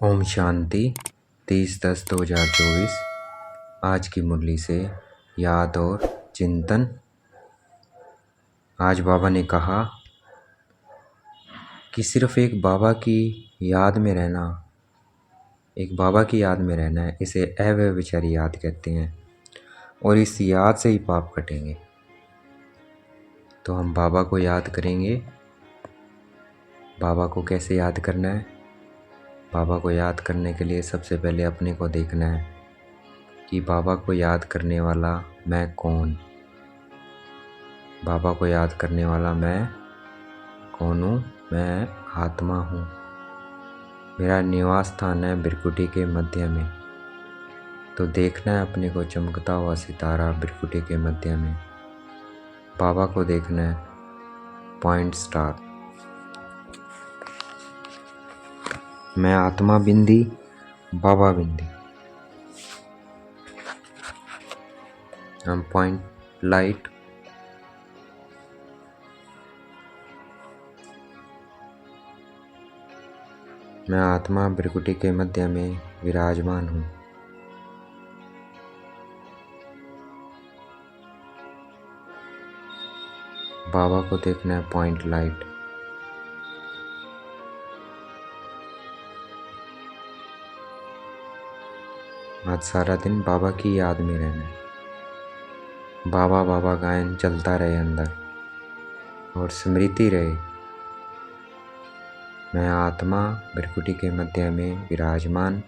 ओम शांति 30/10/2024। आज की मुरली से याद और चिंतन। आज बाबा ने कहा कि सिर्फ एक बाबा की याद में रहना, एक बाबा की याद में रहना है, इसे अव्यभिचारी याद कहते हैं और इस याद से ही पाप कटेंगे। तो हम बाबा को याद करेंगे। बाबा को कैसे याद करना है? बाबा को याद करने के लिए सबसे पहले अपने को देखना है कि बाबा को याद करने वाला मैं कौन। बाबा को याद करने वाला मैं कौन हूँ? मैं आत्मा हूँ। मेरा निवास स्थान है बिरकुटी के मध्य में। तो देखना है अपने को चमकता हुआ सितारा बिरकुटी के मध्य में। बाबा को देखना है पॉइंट स्टार। मैं आत्मा बिंदी, बाबा बिंदी। हम पॉइंट लाइट। मैं आत्मा बिरकुटी के मध्य में विराजमान हूँ। बाबा को देखना है पॉइंट लाइट। आज सारा दिन बाबा की याद में रहना है। बाबा बाबा गायन चलता रहे अंदर और स्मृति रहे। मैं आत्मा बिरकुटी के मध्य में विराजमान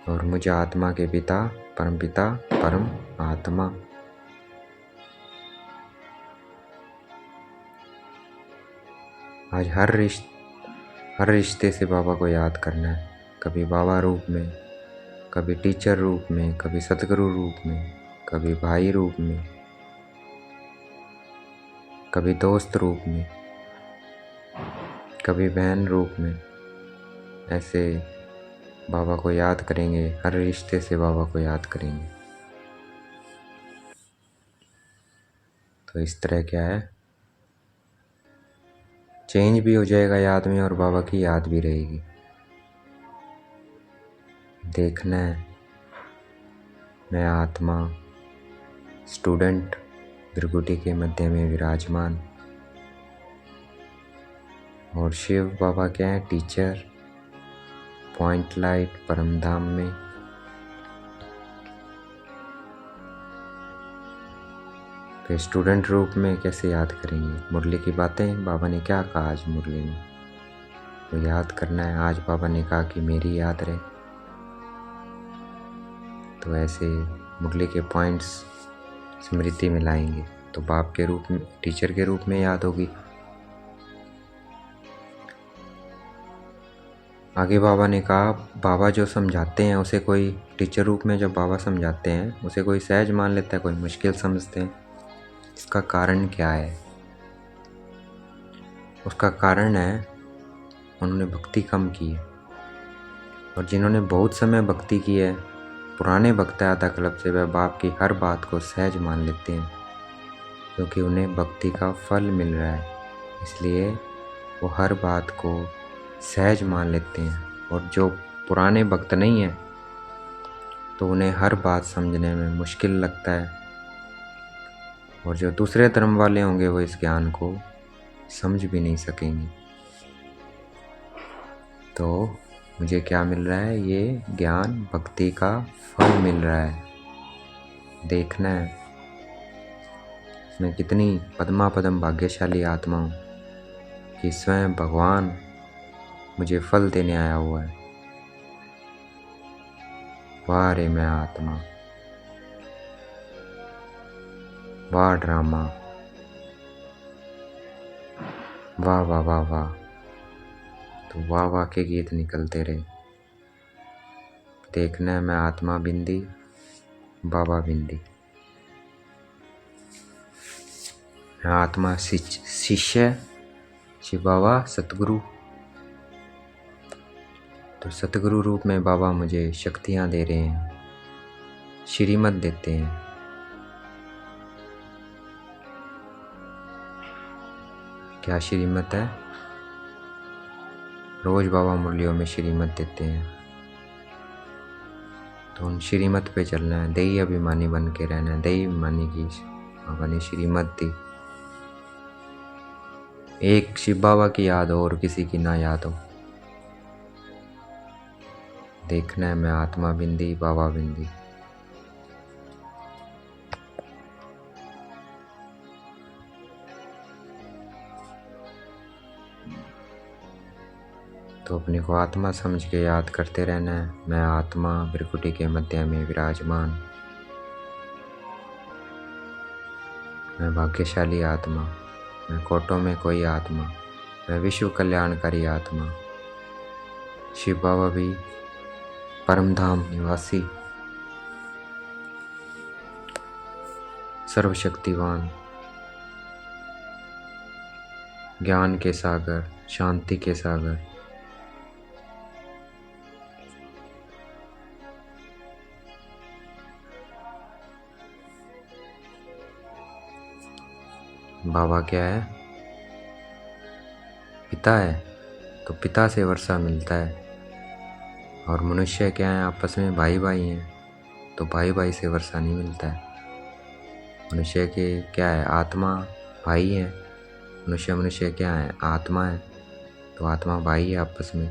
और मुझे आत्मा के पिता परमपिता परम आत्मा। आज हर रिश्ते से बाबा को याद करना है। कभी बाबा रूप में, कभी टीचर रूप में, कभी सतगुरु रूप में, कभी भाई रूप में, कभी दोस्त रूप में, कभी बहन रूप में। ऐसे बाबा को याद करेंगे। हर रिश्ते से बाबा को याद करेंगे। तो इस तरह क्या है, चेंज भी हो जाएगा याद में और बाबा की याद भी रहेगी। देखना है मैं आत्मा स्टूडेंट बिरकुटी के मध्य में विराजमान और शिव बाबा क्या है? टीचर पॉइंट लाइट परमधाम में। फिर स्टूडेंट रूप में कैसे याद करेंगे? मुरली की बातें बाबा ने क्या कहा आज मुरली में, वो याद करना है। आज बाबा ने कहा कि मेरी याद रहे। तो ऐसे मुरली के पॉइंट्स स्मृति में लाएंगे तो बाप के रूप में, टीचर के रूप में याद होगी। आगे बाबा ने कहा बाबा जो समझाते हैं उसे कोई टीचर रूप में, जब बाबा समझाते हैं उसे कोई सहज मान लेता है, कोई मुश्किल समझते हैं। इसका कारण क्या है? उसका कारण है उन्होंने भक्ति कम की है। और जिन्होंने बहुत समय भक्ति की है, पुराने भक्त आधा क्लब से, वह बाप की हर बात को सहज मान लेते हैं क्योंकि उन्हें भक्ति का फल मिल रहा है। इसलिए वो हर बात को सहज मान लेते हैं। और जो पुराने भक्त नहीं हैं तो उन्हें हर बात समझने में मुश्किल लगता है। और जो दूसरे धर्म वाले होंगे वो इस ज्ञान को समझ भी नहीं सकेंगे। तो मुझे क्या मिल रहा है? ये ज्ञान भक्ति का फल मिल रहा है। देखना है मैं कितनी पद्मा पदम भाग्यशाली आत्मा हूँ कि स्वयं भगवान मुझे फल देने आया हुआ है। वाह रे मैं आत्मा, वाह ड्रामा, वाह वाह वाह वाह। तो वाह वाह के गीत निकलते रहे। देखना है मैं आत्मा बिंदी, बाबा बिंदी। मैं आत्मा शिष्य, शिव बाबा सतगुरु। तो सतगुरु रूप में बाबा मुझे शक्तियाँ दे रहे हैं, श्रीमत देते हैं। क्या श्रीमत है? रोज़ बाबा मुरलियों में श्रीमत देते हैं, तो उन श्रीमत पे चलना है, दैही अभिमानी बन के रहना है। दैही अभिमानी की बाबा ने श्रीमत दी। एक शिव बाबा की याद हो और किसी की ना याद हो। देखना है मैं आत्मा बिंदी बाबा बिंदी। तो अपने को आत्मा समझ के याद करते रहना है। मैं आत्मा भृकुटी के मध्य में विराजमान, मैं भाग्यशाली आत्मा, मैं कोटों में कोई आत्मा, मैं विश्व कल्याणकारी आत्मा। शिव बाबा भी परम धाम निवासी, सर्वशक्तिवान, ज्ञान के सागर, शांति के सागर। बाबा क्या है? पिता है, तो पिता से वर्षा मिलता है। और मनुष्य क्या है? आपस में भाई भाई हैं, तो भाई भाई से वर्षा नहीं मिलता है। मनुष्य के क्या है? आत्मा भाई है। मनुष्य क्या है? आत्मा है, तो आत्मा भाई है आपस में,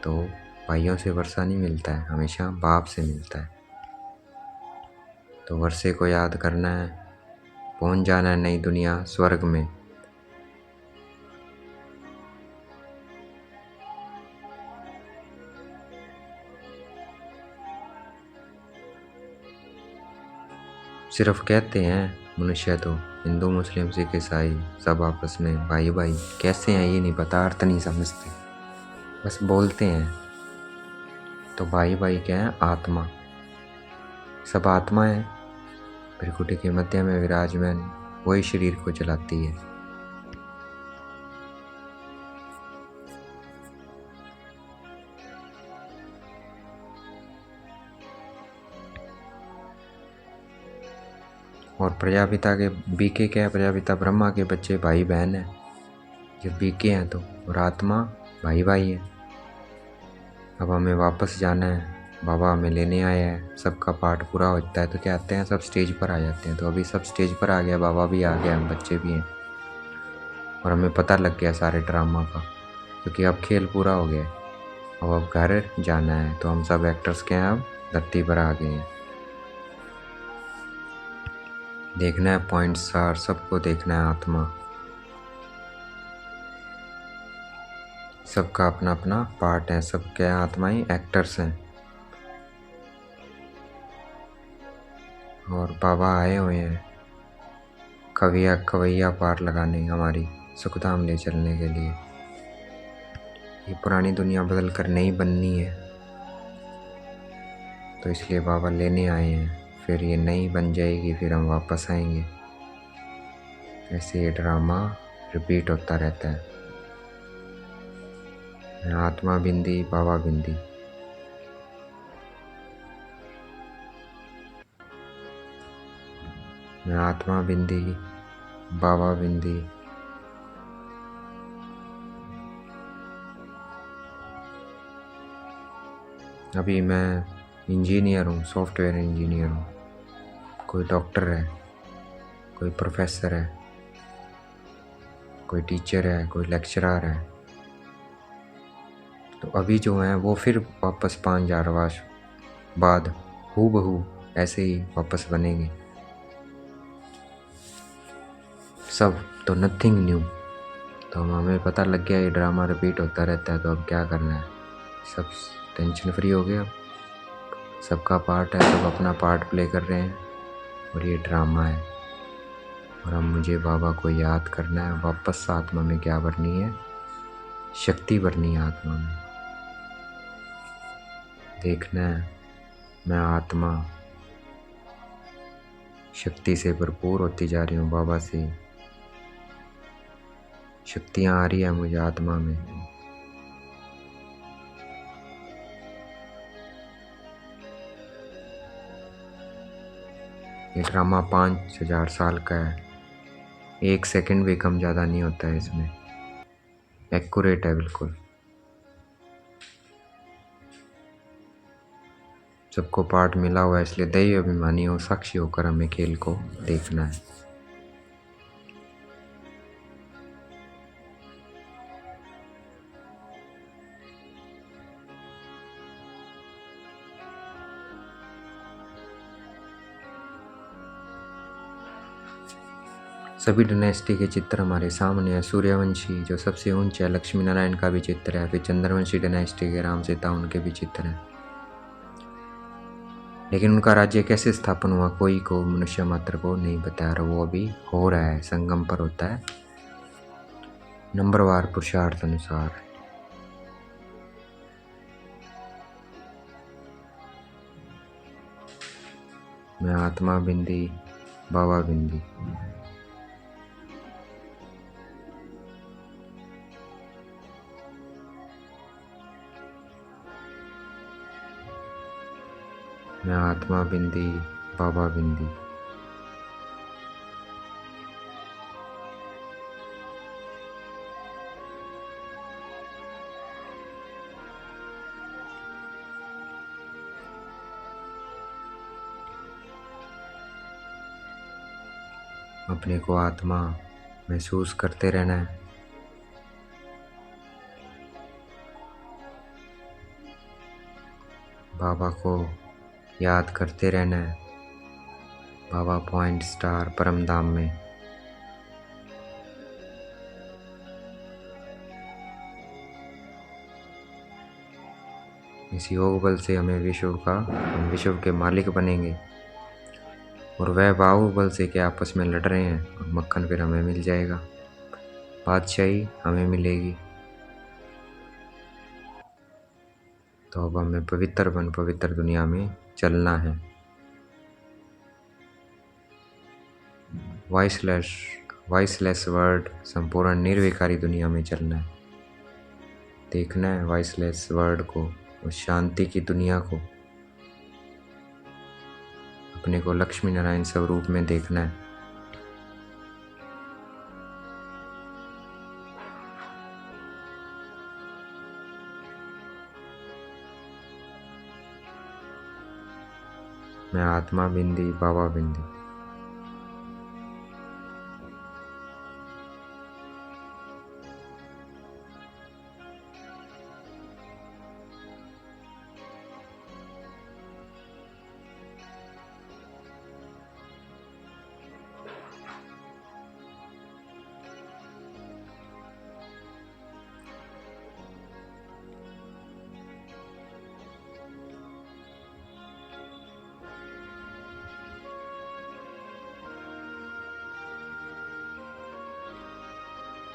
तो भाइयों से वर्षा नहीं मिलता है, हमेशा बाप से मिलता है। तो वर्षे को याद करना है, पहुंच जाना है नई दुनिया स्वर्ग में। सिर्फ कहते हैं मनुष्य, तो हिंदू मुस्लिम सिख ईसाई सब आपस में भाई भाई कैसे हैं ये नहीं पता, अर्थ नहीं समझते, बस बोलते हैं। तो भाई भाई क्या है? आत्मा, सब आत्मा है। भृकुटी के मध्य में विराजमान, वही शरीर को चलाती है। और प्रजापिता के बीके क्या है? प्रजापिता ब्रह्मा के बच्चे भाई बहन है, जब बीके हैं तो। और आत्मा भाई भाई है। अब हमें वापस जाना है, बाबा हमें लेने आए हैं। सबका पाठ पूरा हो जाता है तो क्या आते हैं? सब स्टेज पर आ जाते हैं। तो अभी सब स्टेज पर आ गया, बाबा भी आ गया, हम बच्चे भी हैं, और हमें पता लग गया सारे ड्रामा का, क्योंकि अब खेल पूरा हो गया। अब घर जाना है, तो हम सब एक्टर्स के हैं, अब धरती पर आ गए हैं। देखना है पॉइंट सार, सबको देखना है आत्मा। सबका अपना अपना पार्ट है, सब क्या आत्माएं एक्टर्स हैं। और बाबा आए हुए हैं खवैया पार लगाने, हमारी सुखधाम ले चलने के लिए। ये पुरानी दुनिया बदल कर नई बननी है, तो इसलिए बाबा लेने आए हैं। फिर ये नई बन जाएगी, फिर हम वापस आएंगे। ऐसे ये ड्रामा रिपीट होता रहता है। मैं आत्मा बिंदी बाबा बिंदी। मैं आत्मा बिंदी बाबा बिंदी। अभी मैं इंजीनियर हूँ, सॉफ्टवेयर इंजीनियर हूँ। कोई डॉक्टर है, कोई प्रोफेसर है, कोई टीचर है, कोई लेक्चरर है। तो अभी जो है वो फिर वापस 5000 वर्ष बाद हूबहू ऐसे ही वापस बनेंगे सब, तो नथिंग न्यू। तो हमें पता लग गया ये ड्रामा रिपीट होता रहता है, तो अब क्या करना है? सब टेंशन फ्री हो गया, सबका पार्ट है, सब अपना पार्ट प्ले कर रहे हैं, और ये ड्रामा है। और अब मुझे बाबा को याद करना है। वापस आत्मा में क्या भरनी है? शक्ति भरनी है आत्मा में। देखना है मैं आत्मा शक्ति से भरपूर होती जा रही हूँ। बाबा से शक्तियाँ आ रही है मुझे आत्मा में। ये ड्रामा 5000 साल का है, 1 सेकंड भी कम ज़्यादा नहीं होता है इसमें। एक्यूरेट है बिल्कुल। सबको पार्ट मिला हुआ है, इसलिए दैव अभिमानी और साक्षी होकर हमें खेल को देखना है। सभी डायनेस्टी के चित्र हमारे सामने है। सूर्यवंशी जो सबसे ऊंचे है, लक्ष्मी नारायण का भी चित्र है। फिर चंद्रवंशी डायनेस्टी के राम सीता, उनके भी चित्र हैं। लेकिन उनका राज्य कैसे स्थापन हुआ कोई को मनुष्य मात्र को नहीं बता रहा। वो अभी हो रहा है, संगम पर होता है, नंबरवार पुरुषार्थ अनुसार। मैं आत्मा बिंदी बाबा बिंदी। मैं आत्मा बिंदी बाबा बिंदी। अपने को आत्मा महसूस करते रहना है। बाबा को याद करते रहना है। बाबा पॉइंट स्टार परम धाम में। इस योग बल से हम विश्व के मालिक बनेंगे। और वह बाहुबल से क्या आपस में लड़ रहे हैं, और मक्खन फिर हमें मिल जाएगा, बादशाही हमें मिलेगी। तो अब हमें पवित्र दुनिया में चलना है। वॉइसलेस वर्ड, संपूर्ण निर्विकारी दुनिया में चलना है। देखना है वॉइसलेस वर्ड को, उस शांति की दुनिया को। अपने को लक्ष्मी नारायण स्वरूप में देखना है। मैं आत्मा बिंदी बाबा बिंदी।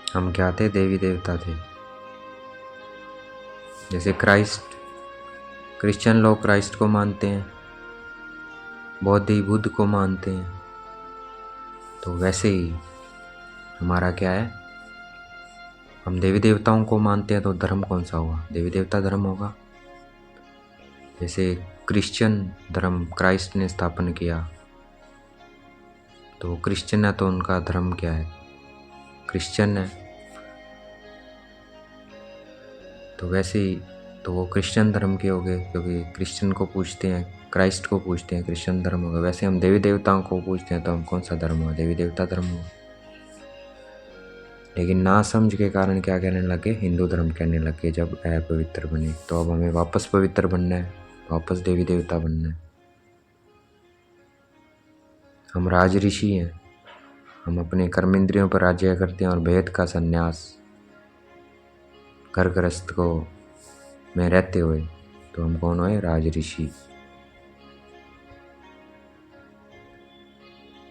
हम क्या थे? देवी देवता थे। जैसे क्रिश्चियन लोग क्राइस्ट को मानते हैं, बौद्धी बुद्ध को मानते हैं, तो वैसे ही हमारा क्या है, हम देवी देवताओं को मानते हैं। तो धर्म कौन सा हुआ? देवी देवता धर्म होगा। जैसे क्रिश्चियन धर्म क्राइस्ट ने स्थापन किया, तो क्रिश्चियन है, तो उनका धर्म क्या है? क्रिश्चियन है। तो वैसे ही तो वो क्रिश्चियन धर्म के हो गए, क्योंकि क्रिश्चियन को पूजते हैं, क्राइस्ट को पूजते हैं, क्रिश्चियन धर्म होगा। वैसे हम देवी देवताओं को पूजते हैं, तो हम कौन सा धर्म हुआ? देवी देवता धर्म हुआ। लेकिन ना समझ के कारण क्या कहने लगे? हिंदू धर्म कहने लगे। जब अपवित्र बने, तो अब हमें वापस पवित्र बनना है, वापस देवी देवता बनना है। हम राज ऋषि हैं। हम अपने कर्मेंद्रियों पर राज्य करते हैं और भेद का संन्यास, घर गृहस्थ को में रहते हुए, तो हम कौन हुए? राज ऋषि।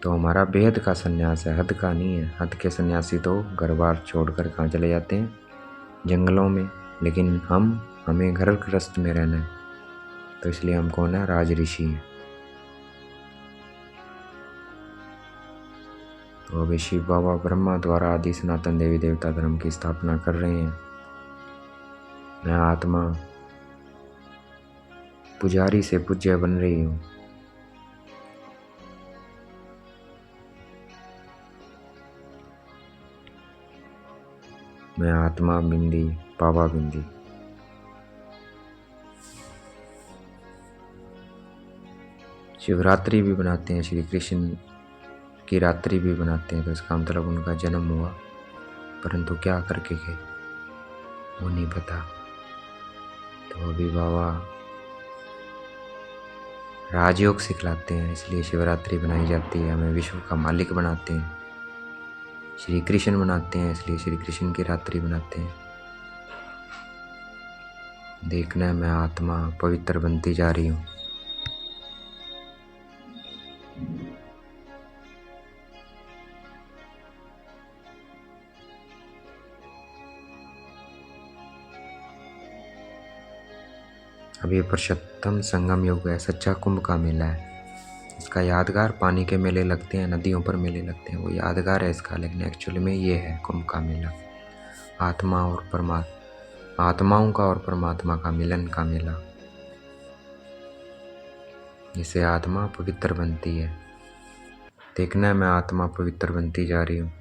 तो हमारा भेद का संन्यास है, हद का नहीं है। हद के सन्यासी तो घर बार छोड़कर कहाँ चले जाते हैं? जंगलों में। लेकिन हमें घर गृहस्थ में रहना है, तो इसलिए हम कौन है? राज ऋषि हैं। तो अभी शिव बाबा ब्रह्मा द्वारा आदि सनातन देवी देवता धर्म की स्थापना कर रहे हैं। मैं आत्मा पुजारी से पूज्य बन रही हूँ। मैं आत्मा बिंदी बाबा बिंदी। शिवरात्रि भी बनाते हैं, श्री कृष्ण की रात्रि भी बनाते हैं, तो इसका मतलब उनका जन्म हुआ, परंतु क्या करके गए वो नहीं पता। तो अभी बाबा राजयोग सिखलाते हैं, इसलिए शिवरात्रि बनाई जाती है। हमें विश्व का मालिक बनाते हैं। श्री कृष्ण बनाते हैं, इसलिए श्री कृष्ण की रात्रि बनाते हैं। देखना है मैं आत्मा पवित्र बनती जा रही हूँ। अभी पुरुषोत्तम संगम योग है, सच्चा कुंभ का मेला है। इसका यादगार पानी के मेले लगते हैं, नदियों पर मेले लगते हैं, वो यादगार है इसका, लेकिन एक्चुअली में ये है कुंभ का मेला। आत्माओं का और परमात्मा का मिलन का मेला, जिससे आत्मा पवित्र बनती है। देखना है मैं आत्मा पवित्र बनती जा रही हूँ।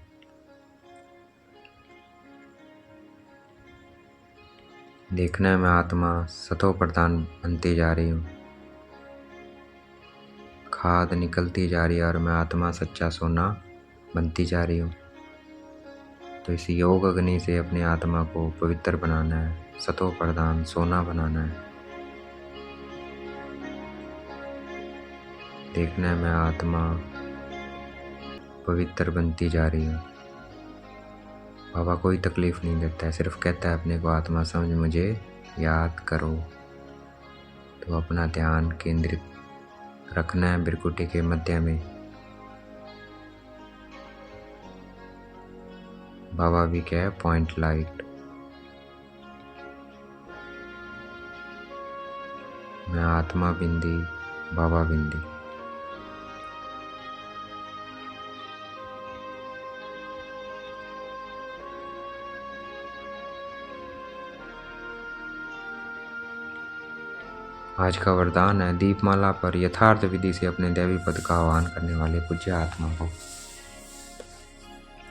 देखना है मैं आत्मा सतो प्रधान बनती जा रही हूँ। खाद निकलती जा रही है और मैं आत्मा सच्चा सोना बनती जा रही हूँ। तो इस योग अग्नि से अपनी आत्मा को पवित्र बनाना है, सतो प्रधान सोना बनाना है। देखना है मैं आत्मा पवित्र बनती जा रही हूँ। बाबा कोई तकलीफ नहीं देता है, सिर्फ कहता है अपने को आत्मा समझ मुझे याद करो। तो अपना ध्यान केंद्रित रखना है बिरकुटी के मध्य में। बाबा भी क्या है, पॉइंट लाइट। मैं आत्मा बिंदी बाबा बिंदी। आज का वरदान है, दीपमाला पर यथार्थ विधि से अपने दैवी पद का आह्वान करने वाले पूज्य आत्मा को।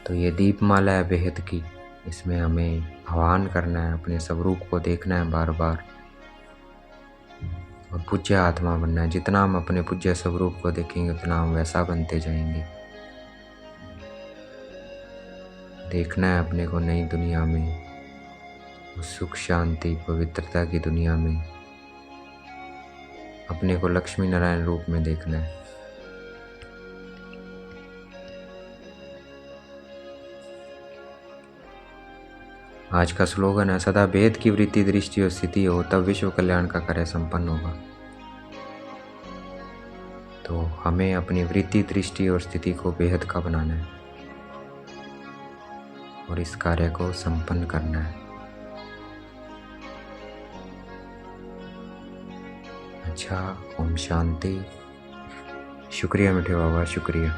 तो ये दीपमाला है बेहद की, इसमें हमें आह्वान करना है, अपने स्वरूप को देखना है बार बार और पूज्य आत्मा बनना है। जितना हम अपने पूज्य स्वरूप को देखेंगे उतना हम वैसा बनते जाएंगे। देखना है अपने को नई दुनिया में, उस सुख शांति पवित्रता की दुनिया में अपने को लक्ष्मी नारायण रूप में देखना है। आज का स्लोगन है, सदा भेद की वृत्ति दृष्टि और स्थिति हो तब विश्व कल्याण का कार्य संपन्न होगा। तो हमें अपनी वृत्ति दृष्टि और स्थिति को बेहद का बनाना है और इस कार्य को संपन्न करना है। अच्छा, ओम शांति। शुक्रिया मीठे बाबा, शुक्रिया।